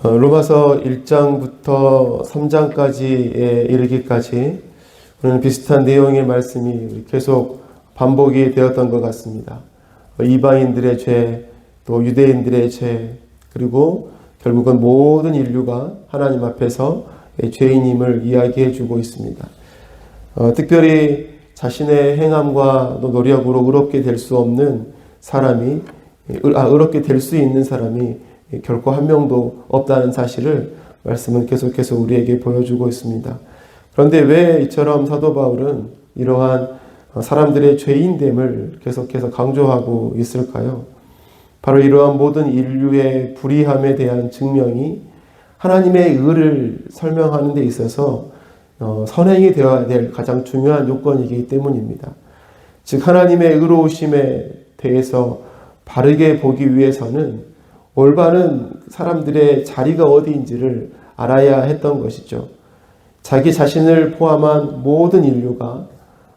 로마서 1장부터 3장까지에 이르기까지 우리는 비슷한 내용의 말씀이 계속 반복이 되었던 것 같습니다. 이방인들의 죄, 또 유대인들의 죄, 그리고 결국은 모든 인류가 하나님 앞에서 죄인임을 이야기해 주고 있습니다. 특별히 자신의 행함과 또 노력으로 의롭게 될 수 없는 사람이, 의롭게 될 수 있는 사람이 결코 한 명도 없다는 사실을 말씀은 계속해서 우리에게 보여주고 있습니다. 그런데 왜 이처럼 사도 바울은 이러한 사람들의 죄인됨을 계속해서 강조하고 있을까요? 바로 이러한 모든 인류의 불의함에 대한 증명이 하나님의 의를 설명하는 데 있어서 선행이 되어야 될 가장 중요한 요건이기 때문입니다. 즉 하나님의 의로우심에 대해서 바르게 보기 위해서는 올바른 사람들의 자리가 어디인지를 알아야 했던 것이죠. 자기 자신을 포함한 모든 인류가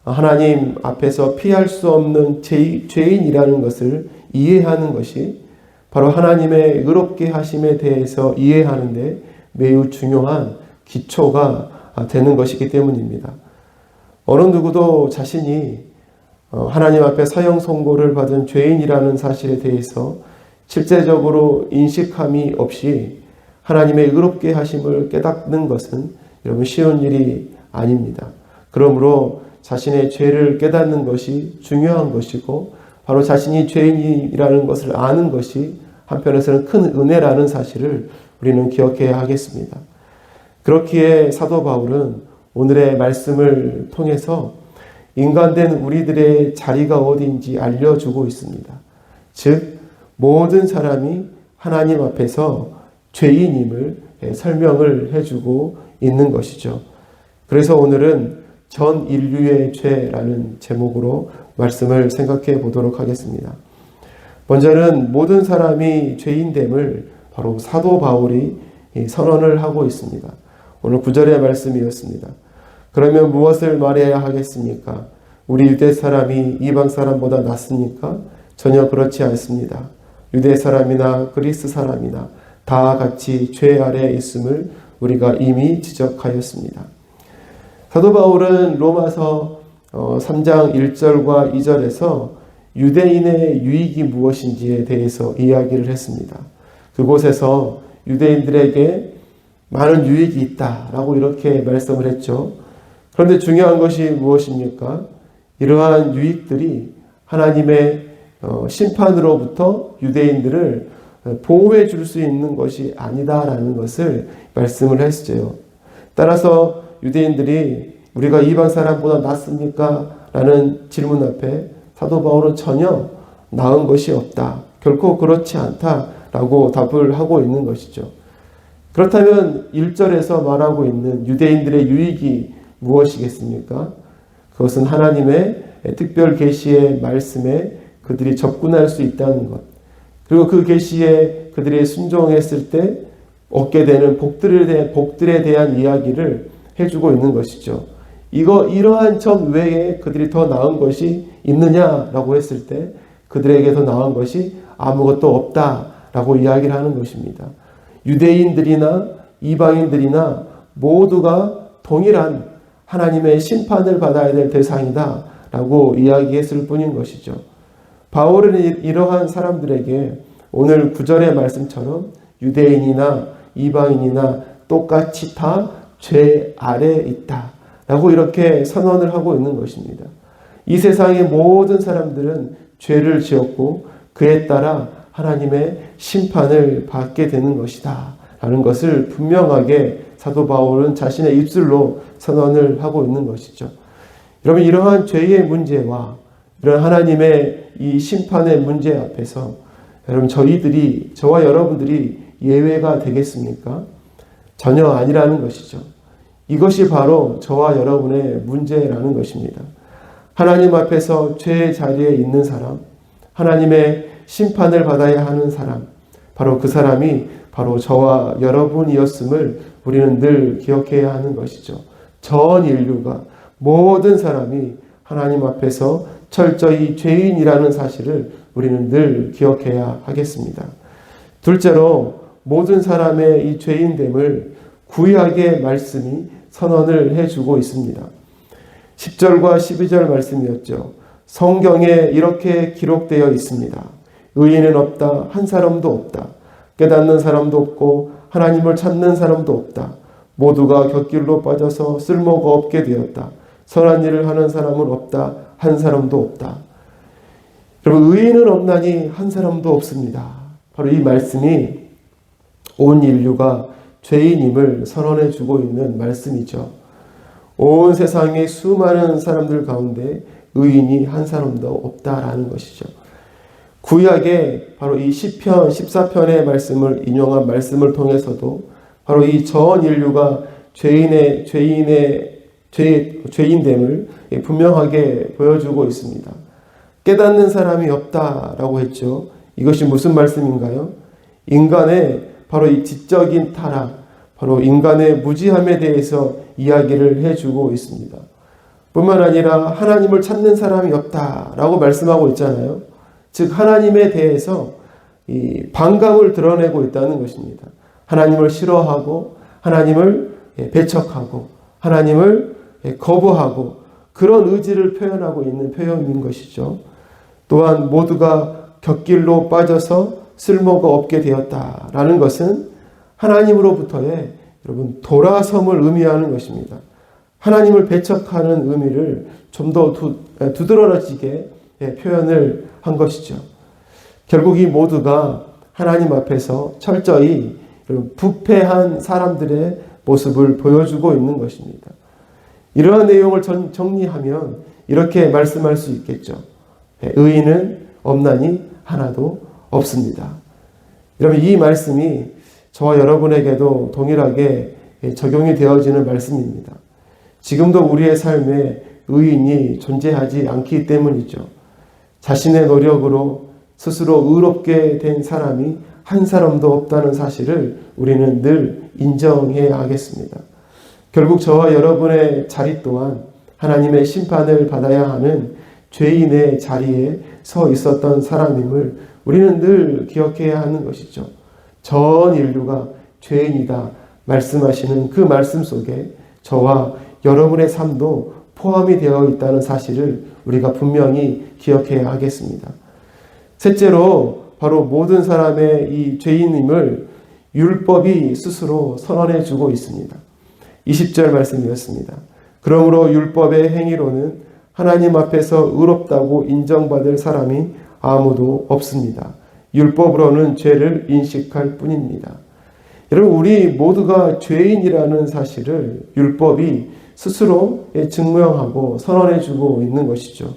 하나님 앞에서 피할 수 없는 죄인이라는 것을 이해하는 것이 바로 하나님의 의롭게 하심에 대해서 이해하는 데 매우 중요한 기초가 되는 것이기 때문입니다. 어느 누구도 자신이 하나님 앞에 사형 선고를 받은 죄인이라는 사실에 대해서 실제적으로 인식함이 없이 하나님의 의롭게 하심을 깨닫는 것은 여러분 쉬운 일이 아닙니다. 그러므로 자신의 죄를 깨닫는 것이 중요한 것이고 바로 자신이 죄인이라는 것을 아는 것이 한편에서는 큰 은혜라는 사실을 우리는 기억해야 하겠습니다. 그렇기에 사도 바울은 오늘의 말씀을 통해서 인간된 우리들의 자리가 어디인지 알려주고 있습니다. 즉 모든 사람이 하나님 앞에서 죄인임을 설명을 해주고 있는 것이죠. 그래서 오늘은 전 인류의 죄라는 제목으로 말씀을 생각해 보도록 하겠습니다. 먼저는 모든 사람이 죄인됨을 바로 사도 바울이 선언을 하고 있습니다. 오늘 9절의 말씀이었습니다. 그러면 무엇을 말해야 하겠습니까? 우리 유대 사람이 이방 사람보다 낫습니까? 전혀 그렇지 않습니다. 유대 사람이나 그리스 사람이나 다 같이 죄 아래에 있음을 우리가 이미 지적하였습니다. 사도 바울은 로마서 3장 1절과 2절에서 유대인의 유익이 무엇인지에 대해서 이야기를 했습니다. 그곳에서 유대인들에게 많은 유익이 있다라고 이렇게 말씀을 했죠. 그런데 중요한 것이 무엇입니까? 이러한 유익들이 하나님의 심판으로부터 유대인들을 보호해 줄 수 있는 것이 아니다라는 것을 말씀을 했어요. 따라서 유대인들이 우리가 이방 사람보다 낫습니까? 라는 질문 앞에 사도 바울은 전혀 나은 것이 없다. 결코 그렇지 않다라고 답을 하고 있는 것이죠. 그렇다면 1절에서 말하고 있는 유대인들의 유익이 무엇이겠습니까? 그것은 하나님의 특별 계시의 말씀에 그들이 접근할 수 있다는 것. 그리고 그 계시에 그들이 순종했을 때 얻게 되는 복들에 대한 이야기를 해주고 있는 것이죠. 이러한 점 외에 그들이 더 나은 것이 있느냐라고 했을 때 그들에게 더 나은 것이 아무것도 없다라고 이야기를 하는 것입니다. 유대인들이나 이방인들이나 모두가 동일한 하나님의 심판을 받아야 될 대상이다라고 이야기했을 뿐인 것이죠. 바울은 이러한 사람들에게 오늘 9절의 말씀처럼 유대인이나 이방인이나 똑같이 다 죄 아래에 있다 라고 이렇게 선언을 하고 있는 것입니다. 이 세상의 모든 사람들은 죄를 지었고 그에 따라 하나님의 심판을 받게 되는 것이다 라는 것을 분명하게 사도 바울은 자신의 입술로 선언을 하고 있는 것이죠. 여러분 이러한 죄의 문제와 이런 하나님의 이 심판의 문제 앞에서 여러분 저와 여러분들이 예외가 되겠습니까? 전혀 아니라는 것이죠. 이것이 바로 저와 여러분의 문제라는 것입니다. 하나님 앞에서 죄의 자리에 있는 사람, 하나님의 심판을 받아야 하는 사람, 바로 그 사람이 바로 저와 여러분이었음을 우리는 늘 기억해야 하는 것이죠. 전 인류가 모든 사람이 하나님 앞에서 철저히 죄인이라는 사실을 우리는 늘 기억해야 하겠습니다. 둘째로 모든 사람의 이 죄인됨을 구약의 말씀이 선언을 해주고 있습니다. 10절과 12절 말씀이었죠. 성경에 이렇게 기록되어 있습니다. 의인은 없다. 한 사람도 없다. 깨닫는 사람도 없고 하나님을 찾는 사람도 없다. 모두가 곁길로 빠져서 쓸모가 없게 되었다. 선한 일을 하는 사람은 없다. 한 사람도 없다. 여러분, 의인은 없나니 한 사람도 없습니다. 바로 이 말씀이 온 인류가 죄인임을 선언해 주고 있는 말씀이죠. 온 세상의 수많은 사람들 가운데 의인이 한 사람도 없다라는 것이죠. 구약의 바로 이 시편 14편의 말씀을 인용한 말씀을 통해서도 바로 이 전 인류가 죄인됨을 분명하게 보여주고 있습니다. 깨닫는 사람이 없다라고 했죠. 이것이 무슨 말씀인가요? 인간의 바로 이 지적인 타락, 바로 인간의 무지함에 대해서 이야기를 해주고 있습니다. 뿐만 아니라 하나님을 찾는 사람이 없다라고 말씀하고 있잖아요. 즉 하나님에 대해서 이 반감을 드러내고 있다는 것입니다. 하나님을 싫어하고 하나님을 배척하고 하나님을 거부하고 그런 의지를 표현하고 있는 표현인 것이죠. 또한 모두가 곁길로 빠져서 쓸모가 없게 되었다라는 것은 하나님으로부터의 여러분 돌아섬을 의미하는 것입니다. 하나님을 배척하는 의미를 좀 더 두드러지게 표현을 한 것이죠. 결국 이 모두가 하나님 앞에서 철저히 부패한 사람들의 모습을 보여주고 있는 것입니다. 이러한 내용을 정리하면 이렇게 말씀할 수 있겠죠. 의인은 없나니 하나도 없습니다. 여러분, 이 말씀이 저와 여러분에게도 동일하게 적용이 되어지는 말씀입니다. 지금도 우리의 삶에 의인이 존재하지 않기 때문이죠. 자신의 노력으로 스스로 의롭게 된 사람이 한 사람도 없다는 사실을 우리는 늘 인정해야 하겠습니다. 결국 저와 여러분의 자리 또한 하나님의 심판을 받아야 하는 죄인의 자리에 서 있었던 사람임을 우리는 늘 기억해야 하는 것이죠. 전 인류가 죄인이다 말씀하시는 그 말씀 속에 저와 여러분의 삶도 포함이 되어 있다는 사실을 우리가 분명히 기억해야 하겠습니다. 셋째로 바로 모든 사람의 이 죄인임을 율법이 스스로 선언해 주고 있습니다. 20절 말씀이었습니다. 그러므로 율법의 행위로는 하나님 앞에서 의롭다고 인정받을 사람이 아무도 없습니다. 율법으로는 죄를 인식할 뿐입니다. 여러분, 우리 모두가 죄인이라는 사실을 율법이 스스로 증명하고 선언해 주고 있는 것이죠.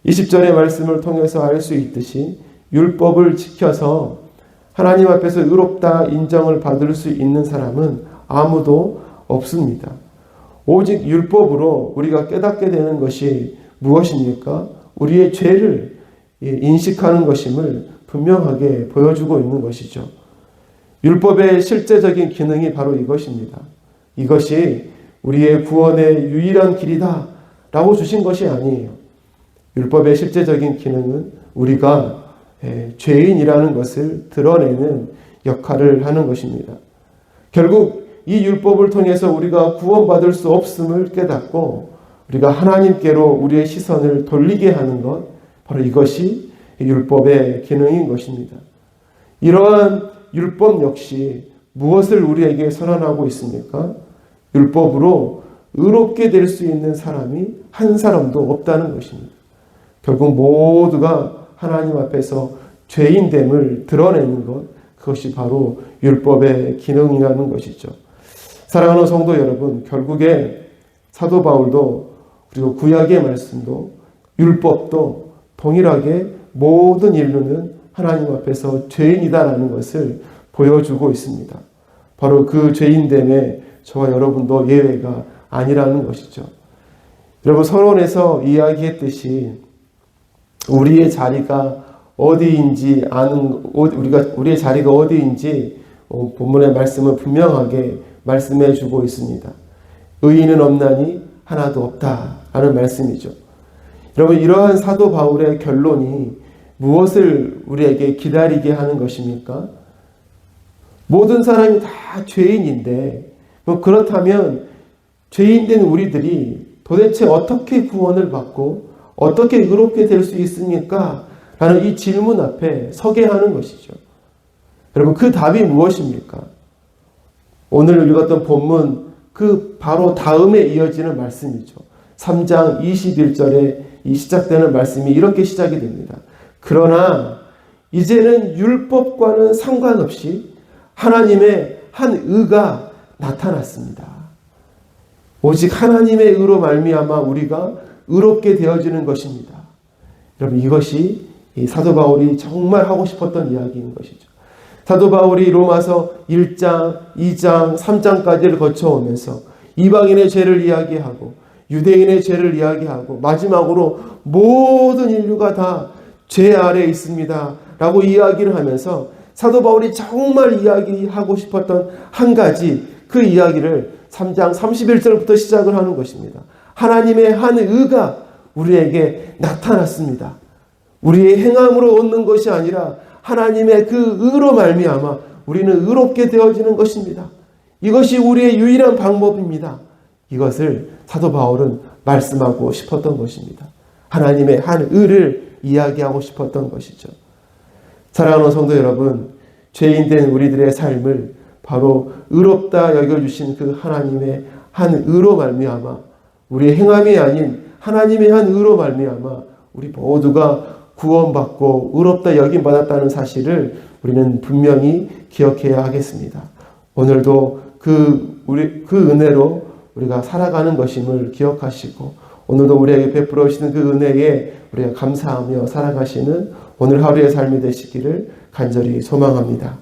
20절의 말씀을 통해서 알 수 있듯이 율법을 지켜서 하나님 앞에서 의롭다 인정을 받을 수 있는 사람은 아무도 없습니다. 오직 율법으로 우리가 깨닫게 되는 것이 무엇입니까? 우리의 죄를 인식하는 것임을 분명하게 보여주고 있는 것이죠. 율법의 실제적인 기능이 바로 이것입니다. 이것이 우리의 구원의 유일한 길이다 라고 주신 것이 아니에요. 율법의 실제적인 기능은 우리가 죄인이라는 것을 드러내는 역할을 하는 것입니다. 결국 이 율법을 통해서 우리가 구원받을 수 없음을 깨닫고 우리가 하나님께로 우리의 시선을 돌리게 하는 것, 바로 이것이 율법의 기능인 것입니다. 이러한 율법 역시 무엇을 우리에게 선언하고 있습니까? 율법으로 의롭게 될 수 있는 사람이 한 사람도 없다는 것입니다. 결국 모두가 하나님 앞에서 죄인됨을 드러내는 것, 그것이 바로 율법의 기능이라는 것이죠. 사랑하는 성도 여러분, 결국에 사도 바울도 그리고 구약의 말씀도 율법도 동일하게 모든 인류는 하나님 앞에서 죄인이다라는 것을 보여주고 있습니다. 바로 그 죄인됨에 저와 여러분도 예외가 아니라는 것이죠. 여러분, 서론에서 이야기했듯이 우리의 자리가 어디인지 우리의 자리가 어디인지 본문의 말씀은 분명하게 말씀해 주고 있습니다. 의인은 없나니 하나도 없다라는 말씀이죠. 여러분, 이러한 사도 바울의 결론이 무엇을 우리에게 기다리게 하는 것입니까? 모든 사람이 다 죄인인데 그렇다면 죄인된 우리들이 도대체 어떻게 구원을 받고 어떻게 의롭게 될 수 있습니까? 라는 이 질문 앞에 서게 하는 것이죠. 여러분, 그 답이 무엇입니까? 오늘 읽었던 본문 그 바로 다음에 이어지는 말씀이죠. 3장 21절에 이 시작되는 말씀이 이렇게 시작이 됩니다. 그러나 이제는 율법과는 상관없이 하나님의 한 의가 나타났습니다. 오직 하나님의 의로 말미암아 우리가 의롭게 되어지는 것입니다. 여러분, 이것이 이 사도 바울이 정말 하고 싶었던 이야기인 것이죠. 사도 바울이 로마서 1장, 2장, 3장까지를 거쳐오면서 이방인의 죄를 이야기하고 유대인의 죄를 이야기하고 마지막으로 모든 인류가 다 죄 아래에 있습니다 라고 이야기를 하면서 사도 바울이 정말 이야기하고 싶었던 한 가지, 그 이야기를 3장 31절부터 시작을 하는 것입니다. 하나님의 한 의가 우리에게 나타났습니다. 우리의 행함으로 얻는 것이 아니라 하나님의 그 의로 말미암아 우리는 의롭게 되어지는 것입니다. 이것이 우리의 유일한 방법입니다. 이것을 사도 바울은 말씀하고 싶었던 것입니다. 하나님의 한 의를 이야기하고 싶었던 것이죠. 사랑하는 성도 여러분, 죄인된 우리들의 삶을 바로 의롭다 여겨주신 그 하나님의 한 의로 말미암아, 우리의 행함이 아닌 하나님의 한 의로 말미암아 우리 모두가 구원받고 의롭다 여김받았다는 사실을 우리는 분명히 기억해야 하겠습니다. 오늘도 그 은혜로 우리가 살아가는 것임을 기억하시고, 오늘도 우리에게 베풀어 주시는 그 은혜에 우리가 감사하며 살아가시는 오늘 하루의 삶이 되시기를 간절히 소망합니다.